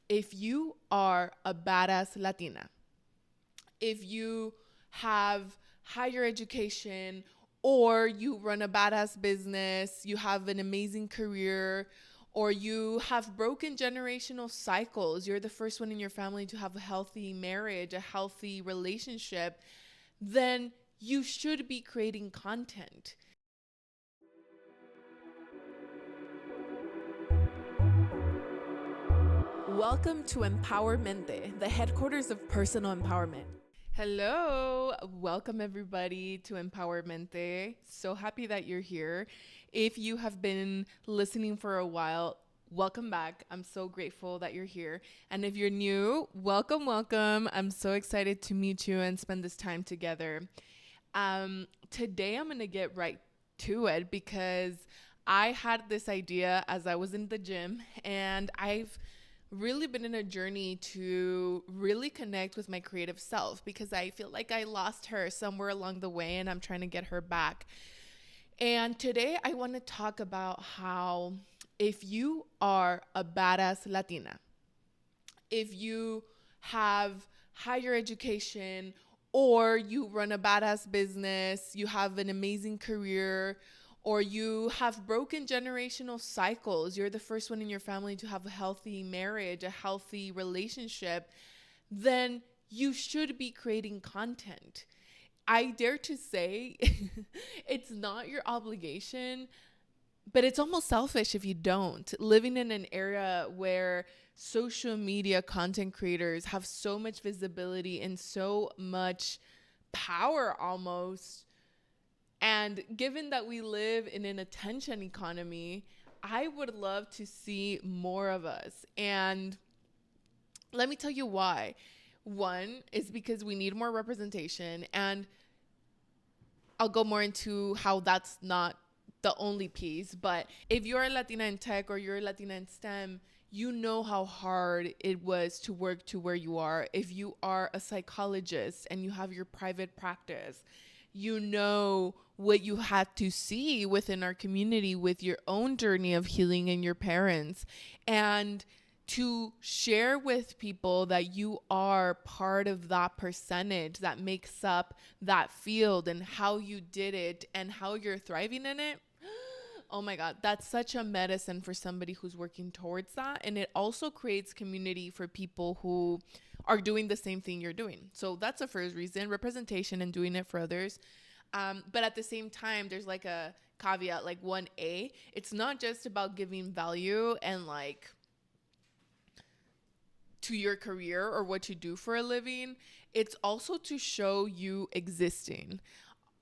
if you are a badass Latina, if you have higher education, or you run a badass business, you have an amazing career, or you have broken generational cycles, you're the first one in your family to have a healthy marriage, a healthy relationship, then you should be creating content. Welcome to Empowermente, the headquarters of personal empowerment. Hello, welcome everybody to Empowermente. So happy that you're here. If you have been listening for a while, welcome back. I'm so grateful that you're here. And if you're new, welcome, welcome. I'm so excited to meet you and spend this time together. Today I'm going to get right to it because I had this idea as I was in the gym, and I've really been in a journey to really connect with my creative self because I feel like I lost her somewhere along the way and I'm trying to get her back. And today I want to talk about how if you are a badass Latina, if you have higher education, or you run a badass business, you have an amazing career, or you have broken generational cycles, you're the first one in your family to have a healthy marriage, a healthy relationship, then you should be creating content. I dare to say it's not your obligation, but it's almost selfish if you don't. Living in an era where social media content creators have so much visibility and so much power almost, and given that we live in an attention economy, I would love to see more of us. And let me tell you why. One is because we need more representation, and I'll go more into how that's not the only piece. But if you're a Latina in tech or you're a Latina in STEM, you know how hard it was to work to where you are. If you are a psychologist and you have your private practice, you know what you had to see within our community with your own journey of healing and your parents. And to share with people that you are part of that percentage that makes up that field and how you did it and how you're thriving in it. Oh my God, that's such a medicine for somebody who's working towards that. And it also creates community for people who are doing the same thing you're doing. So that's the first reason, representation and doing it for others. But at the same time, there's like a caveat, like 1A. It's not just about giving value and like to your career or what you do for a living. It's also to show you existing.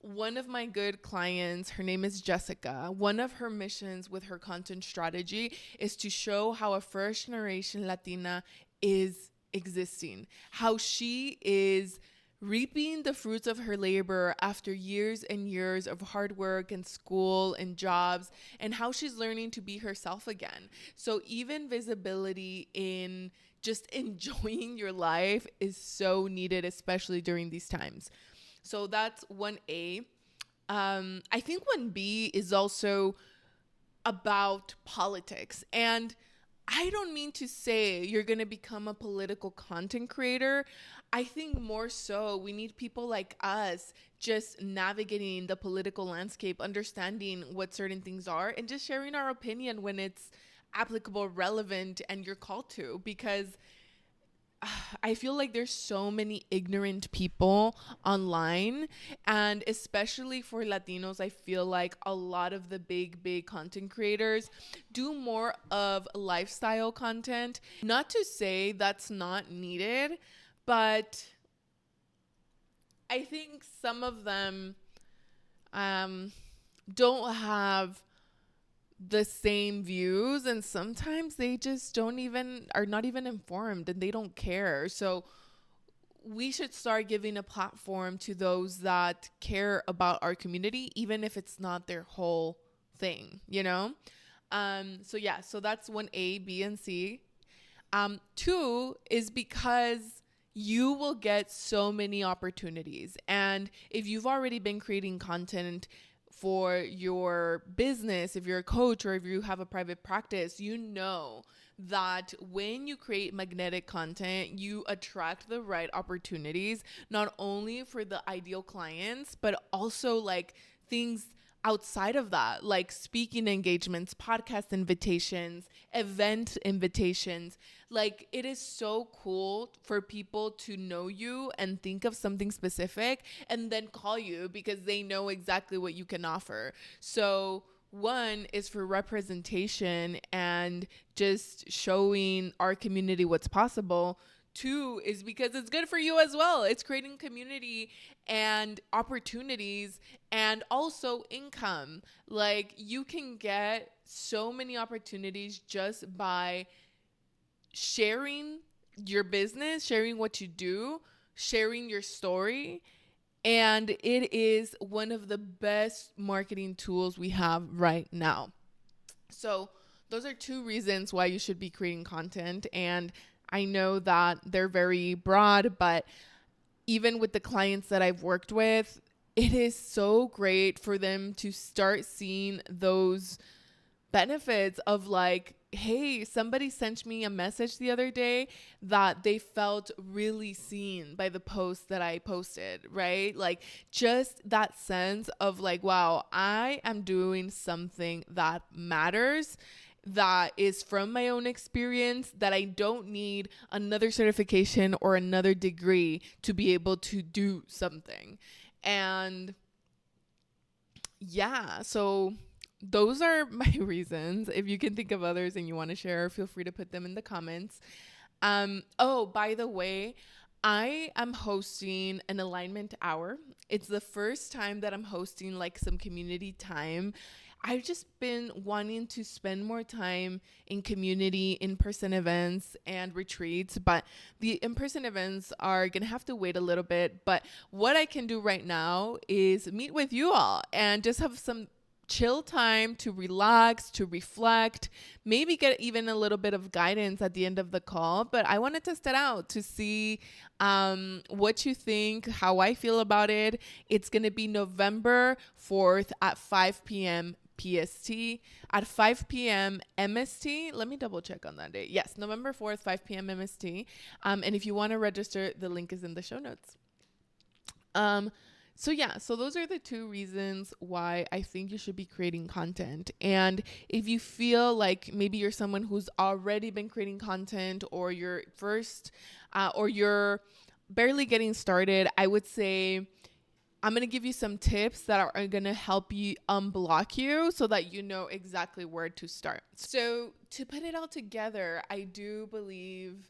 One of my good clients, her name is Jessica. One of her missions with her content strategy is to show how a first generation Latina is existing, how she is reaping the fruits of her labor after years and years of hard work and school and jobs, and how she's learning to be herself again. So even visibility in just enjoying your life is so needed, especially during these times. So that's 1A. I think 1B is also about politics. And I don't mean to say you're going to become a political content creator. I think more so we need people like us just navigating the political landscape, understanding what certain things are, and just sharing our opinion when it's applicable, relevant, and you're called to. Because I feel like there's so many ignorant people online, and especially for Latinos, I feel like a lot of the big content creators do more of lifestyle content. Not to say that's not needed, but I think some of them don't have the same views, and sometimes they just are not even informed and they don't care. So we should start giving a platform to those that care about our community, even if it's not their whole thing, you know? So that's 1A, B, and C. 2 is because you will get so many opportunities. And if you've already been creating content for your business, if you're a coach or if you have a private practice, you know that when you create magnetic content, you attract the right opportunities, not only for the ideal clients, but also like things outside of that, like speaking engagements, podcast invitations, event invitations. Like, it is so cool for people to know you and think of something specific and then call you because they know exactly what you can offer. So one is for representation and just showing our community what's possible. Two is because it's good for you as well. It's creating community and opportunities and also income. Like, you can get so many opportunities just by sharing your business, sharing what you do, sharing your story. And it is one of the best marketing tools we have right now. So those are two reasons why you should be creating content. And I know that they're very broad, but even with the clients that I've worked with, it is so great for them to start seeing those benefits of like, hey, somebody sent me a message the other day that they felt really seen by the post that I posted, right? Like, just that sense of like, wow, I am doing something that matters, that is from my own experience, that I don't need another certification or another degree to be able to do something. And yeah, so those are my reasons. If you can think of others and you want to share, feel free to put them in the comments. Oh, by the way, I am hosting an alignment hour. It's the first time that I'm hosting like some community time. I've just been wanting to spend more time in community, in-person events and retreats, but the in-person events are going to have to wait a little bit. But what I can do right now is meet with you all and just have some chill time to relax, to reflect, maybe get even a little bit of guidance at the end of the call. But I want to test it out to see what you think, how I feel about it. It's going to be November 4th at 5 p.m. PST, at 5 p.m. MST. Let me double check on that date. Yes, November 4th, 5 p.m. MST. And if you want to register, the link is in the show notes. So those are the two reasons why I think you should be creating content. And if you feel like maybe you're someone who's already been creating content, or you're or you're barely getting started, I would say I'm going to give you some tips that are going to help you unblock you so that you know exactly where to start. So to put it all together, I do believe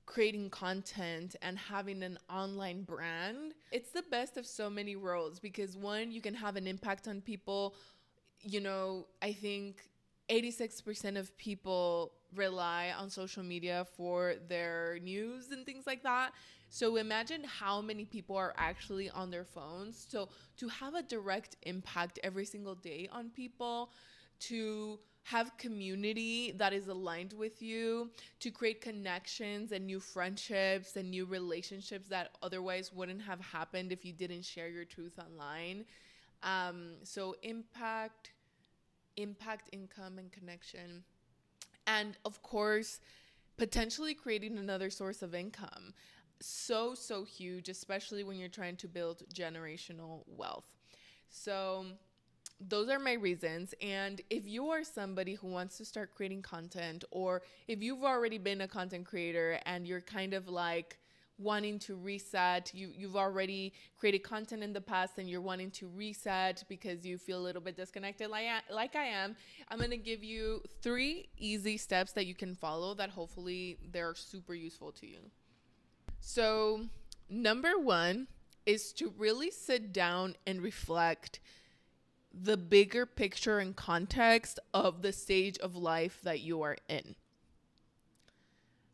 creating content and having an online brand, it's the best of so many worlds, because one, you can have an impact on people. You know, I think 86% of people rely on social media for their news and things like that. So imagine how many people are actually on their phones. So to have a direct impact every single day on people, to have community that is aligned with you, to create connections and new friendships and new relationships that otherwise wouldn't have happened if you didn't share your truth online. So impact, income, and connection. And of course, potentially creating another source of income. So huge, especially when you're trying to build generational wealth. So those are my reasons. And if you are somebody who wants to start creating content, or if you've already been a content creator and you're kind of like wanting to reset, you've already created content in the past and you're wanting to reset because you feel a little bit disconnected like I am, I'm going to give you 3 easy steps that you can follow that hopefully they're super useful to you. So number 1 is to really sit down and reflect the bigger picture and context of the stage of life that you are in.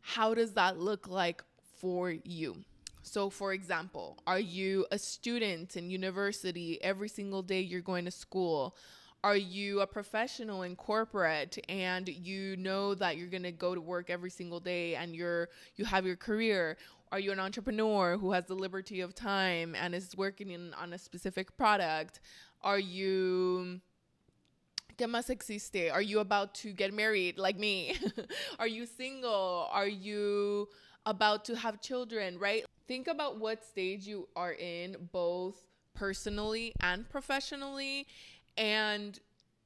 How does that look like for you? So for example, are you a student in university? Every single day you're going to school. Are you a professional in corporate and you know that you're going to go to work every single day and you have your career? Are you an entrepreneur who has the liberty of time and is working on a specific product? Are you ¿Qué más existe? Are you about to get married like me? Are you single? Are you about to have children, right? Think about what stage you are in, both personally and professionally, and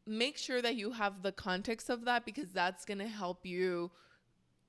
make sure that you have the context of that, because that's going to help you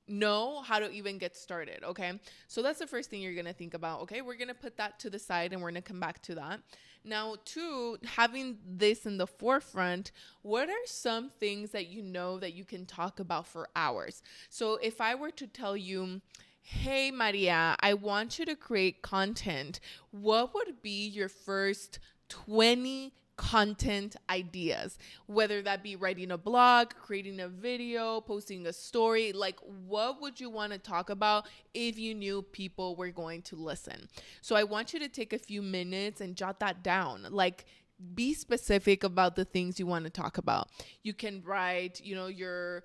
know how to even get started. Okay, so that's the first thing you're going to think about. Okay, we're going to put that to the side and we're going to come back to that. Now, two, having this in the forefront, what are some things that you know that you can talk about for hours? So if I were to tell you, hey Maria, I want you to create content, what would be your first 20 content ideas? Whether that be writing a blog, creating a video, posting a story, like what would you want to talk about if you knew people were going to listen? So I want you to take a few minutes and jot that down. Like, be specific about the things you want to talk about. You can write, your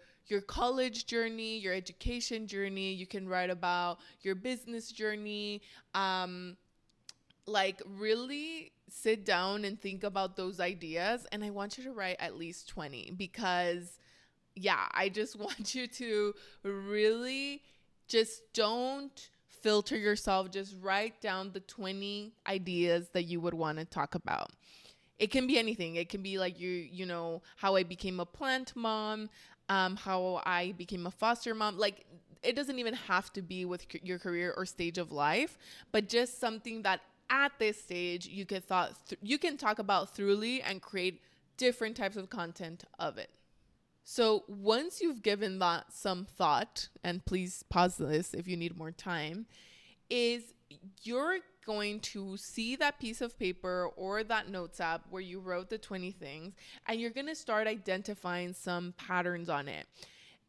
college journey, your education journey. You can write about your business journey. Like, really sit down and think about those ideas. And I want you to write at least 20, because I just want you to really just don't filter yourself. Just write down the 20 ideas that you would want to talk about. It can be anything. It can be like how I became a plant mom, how I became a foster mom. Like, it doesn't even have to be with your career or stage of life, but just something that at this stage you can talk about thoroughly and create different types of content of it. So once you've given that some thought, and please pause this if you need more time, is you're going to see that piece of paper or that notes app where you wrote the 20 things, and you're going to start identifying some patterns on it.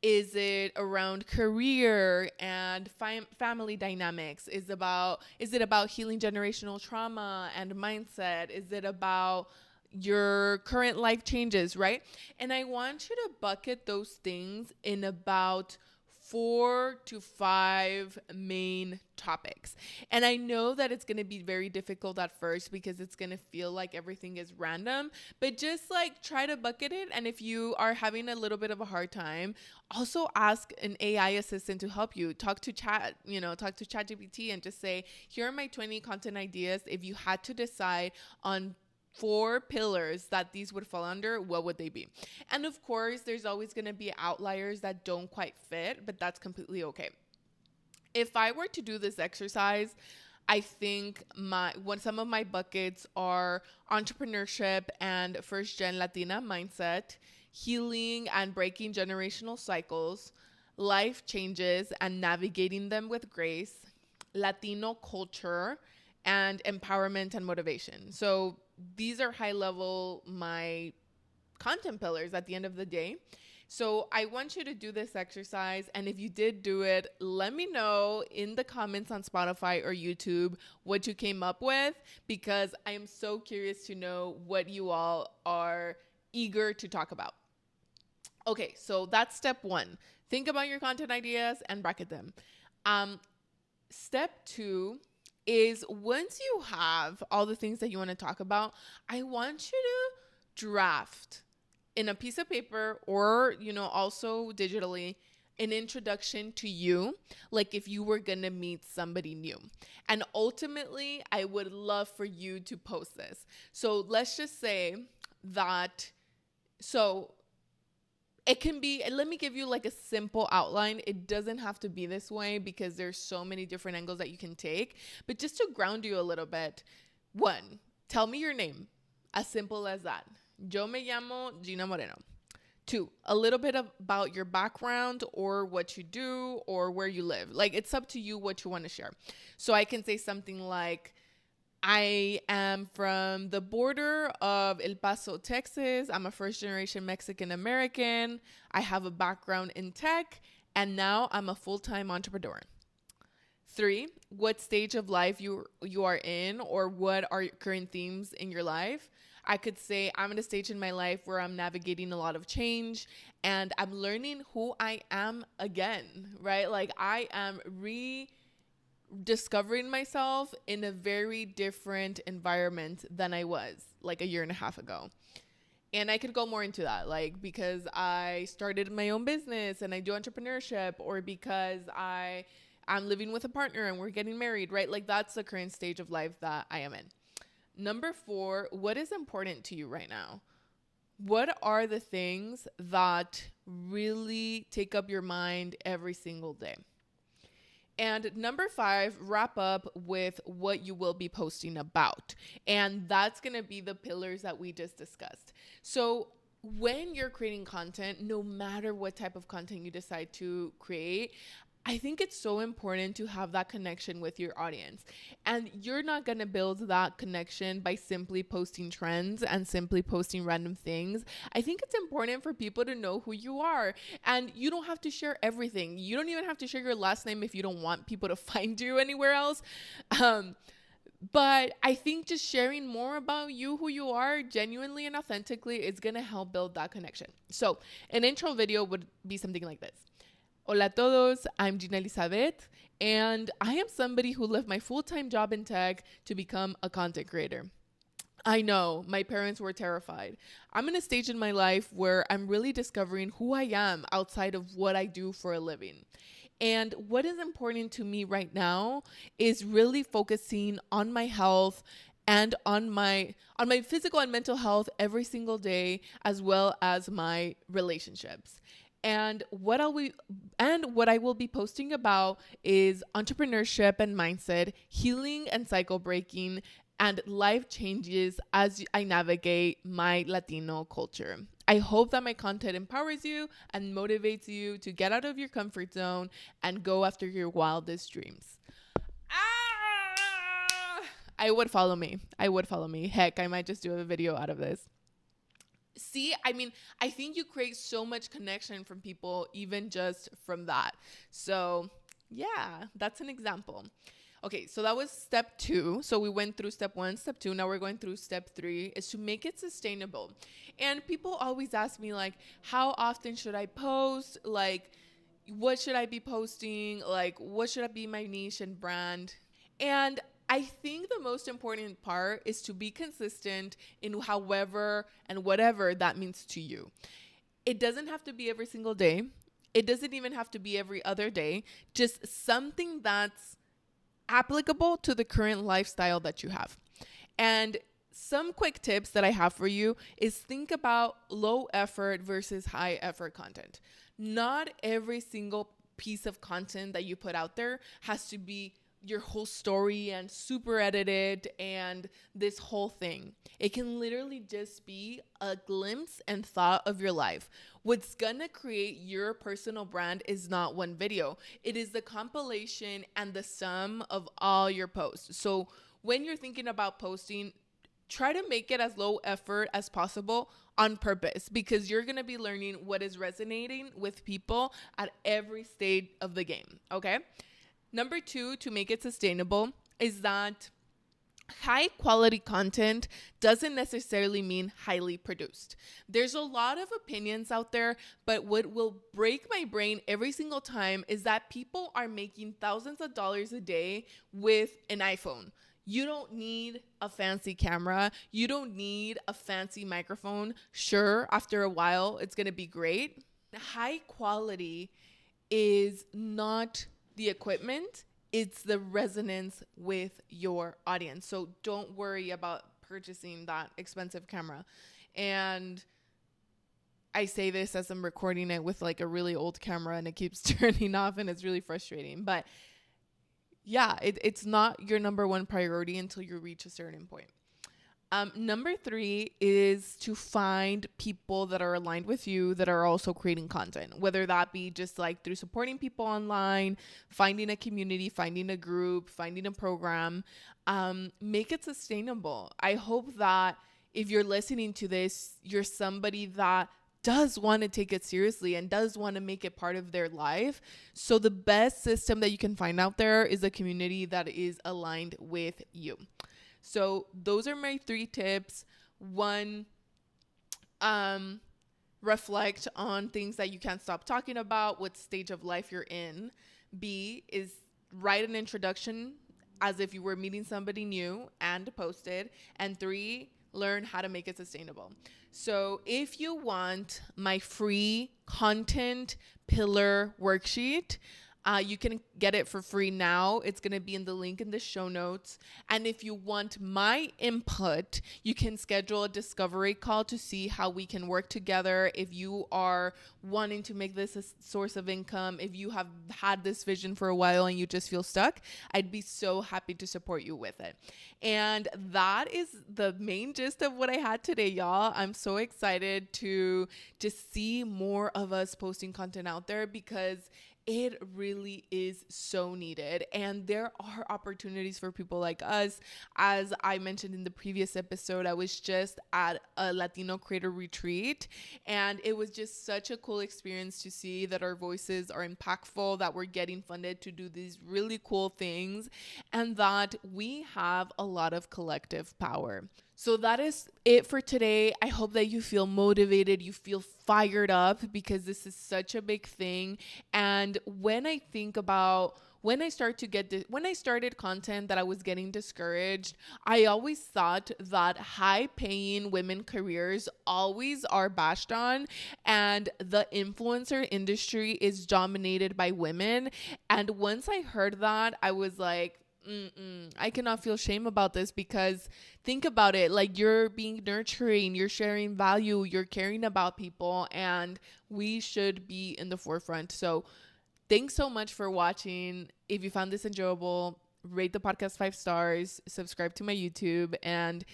Is it around career and family dynamics? Is it about healing generational trauma and mindset? Is it about your current life changes, right? And I want you to bucket those things in about 4 to 5 main topics. And I know that it's going to be very difficult at first because it's going to feel like everything is random, but just like try to bucket it. And if you are having a little bit of a hard time, also ask an AI assistant to help you. Talk to ChatGPT and just say, here are my 20 content ideas. If you had to decide on 4 pillars that these would fall under, what would they be? And of course, there's always going to be outliers that don't quite fit, but that's completely okay. If I were to do this exercise, I think some of my buckets are entrepreneurship and first gen Latina mindset, healing and breaking generational cycles, life changes and navigating them with grace, Latino culture, and empowerment and motivation. So these are high level my content pillars at the end of the day. So I want you to do this exercise. And if you did do it, let me know in the comments on Spotify or YouTube what you came up with, because I am so curious to know what you all are eager to talk about. Okay, so that's step 1. Think about your content ideas and bracket them. Step 2 is, once you have all the things that you want to talk about, I want you to draft in a piece of paper or, also digitally, an introduction to you, like if you were going to meet somebody new. And ultimately, I would love for you to post this. So let's just say that, it can be, let me give you like a simple outline. It doesn't have to be this way because there's so many different angles that you can take. But just to ground you a little bit, 1, tell me your name. As simple as that. Yo me llamo Gina Moreno. 2, a little bit about your background or what you do or where you live. Like, it's up to you what you want to share. So I can say something like, I am from the border of El Paso, Texas. I'm a first-generation Mexican-American. I have a background in tech, and now I'm a full-time entrepreneur. 3, what stage of life you are in, or what are your current themes in your life. I could say I'm at a stage in my life where I'm navigating a lot of change, and I'm learning who I am again, right? Like, I am discovering myself in a very different environment than I was like a year and a half ago. And I could go more into that, like because I started my own business and I do entrepreneurship, or because I'm living with a partner and we're getting married, right? Like that's the current stage of life that I am in. Number 4, what is important to you right now? What are the things that really take up your mind every single day? And number 5, wrap up with what you will be posting about. And that's going to be the pillars that we just discussed. So when you're creating content, no matter what type of content you decide to create, I think it's so important to have that connection with your audience. And you're not going to build that connection by simply posting trends and simply posting random things. I think it's important for people to know who you are. And you don't have to share everything. You don't even have to share your last name if you don't want people to find you anywhere else. But I think just sharing more about you, who you are, genuinely and authentically, is going to help build that connection. So an intro video would be something like this. Hola a todos, I'm Gina Elizabeth, and I am somebody who left my full-time job in tech to become a content creator. I know, my parents were terrified. I'm in a stage in my life where I'm really discovering who I am outside of what I do for a living. And what is important to me right now is really focusing on my health and on my physical and mental health every single day, as well as my relationships. And what I will be posting about is entrepreneurship and mindset, healing and cycle breaking, and life changes as I navigate my Latino culture. I hope that my content empowers you and motivates you to get out of your comfort zone and go after your wildest dreams. I would follow me. Heck, I might just do a video out of this. See, I mean, I think you create so much connection from people, even just from that. So yeah, that's an example. Okay, so that was step 2. So we went through step 1, step 2. Now we're going through step 3, is to make it sustainable. And people always ask me, like, how often should I post? Like, what should I be posting? Like, what should be my niche and brand? And I think the most important part is to be consistent in however and whatever that means to you. It doesn't have to be every single day. It doesn't even have to be every other day. Just something that's applicable to the current lifestyle that you have. And some quick tips that I have for you is think about low effort versus high effort content. Not every single piece of content that you put out there has to be your whole story and super edited and this whole thing. It can literally just be a glimpse and thought of your life. What's gonna create your personal brand is not one video. It is the compilation and the sum of all your posts. So when you're thinking about posting, try to make it as low effort as possible on purpose, because you're going to be learning what is resonating with people at every stage of the game. Okay. Number 2, to make it sustainable, is that high quality content doesn't necessarily mean highly produced. There's a lot of opinions out there, but what will break my brain every single time is that people are making thousands of dollars a day with an iPhone. You don't need a fancy camera. You don't need a fancy microphone. Sure, after a while, it's going to be great. High quality is not the equipment, it's the resonance with your audience. So don't worry about purchasing that expensive camera. And I say this as I'm recording it with like a really old camera and it keeps turning off and it's really frustrating. But yeah, it's not your number one priority until you reach a certain point. Number 3 is to find people that are aligned with you that are also creating content, whether that be just like through supporting people online, finding a community, finding a group, finding a program. Make it sustainable. I hope that if you're listening to this, you're somebody that does want to take it seriously and does want to make it part of their life. So the best system that you can find out there is a community that is aligned with you. So those are my 3 tips. 1, reflect on things that you can't stop talking about, what stage of life you're in. B is write an introduction as if you were meeting somebody new and post it. And 3, learn how to make it sustainable. So if you want my free content pillar worksheet, you can get it for free now. It's going to be in the link in the show notes. And if you want my input, you can schedule a discovery call to see how we can work together. If you are wanting to make this a source of income, if you have had this vision for a while and you just feel stuck, I'd be so happy to support you with it. And that is the main gist of what I had today, y'all. I'm so excited to just see more of us posting content out there, because it really is so needed. And there are opportunities for people like us. As I mentioned in the previous episode, I was just at a Latino creator retreat, and it was just such a cool experience to see that our voices are impactful, that we're getting funded to do these really cool things, and that we have a lot of collective power. So that is it for today. I hope that you feel motivated, you feel fired up, because this is such a big thing. And when I think about when I started content that I was getting discouraged, I always thought that high paying women careers always are bashed on, and the influencer industry is dominated by women. And once I heard that, I was like, I cannot feel shame about this, because think about it, like, you're being nurturing, you're sharing value, you're caring about people, and we should be in the forefront. So thanks so much for watching. If you found this enjoyable, rate the podcast 5 stars, subscribe to my YouTube, and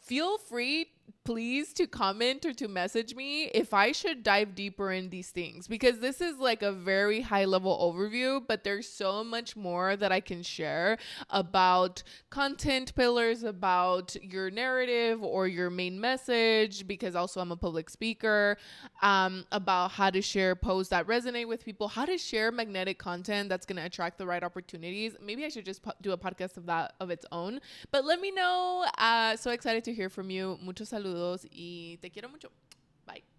feel free, please, to comment or to message me if I should dive deeper in these things, because this is like a very high level overview, but there's so much more that I can share about content pillars, about your narrative or your main message, because also I'm a public speaker, about how to share posts that resonate with people, how to share magnetic content that's going to attract the right opportunities. Maybe I should just do a podcast of that of its own, but let me know. So excited to hear from you. Muchos saludos y te quiero mucho. Bye.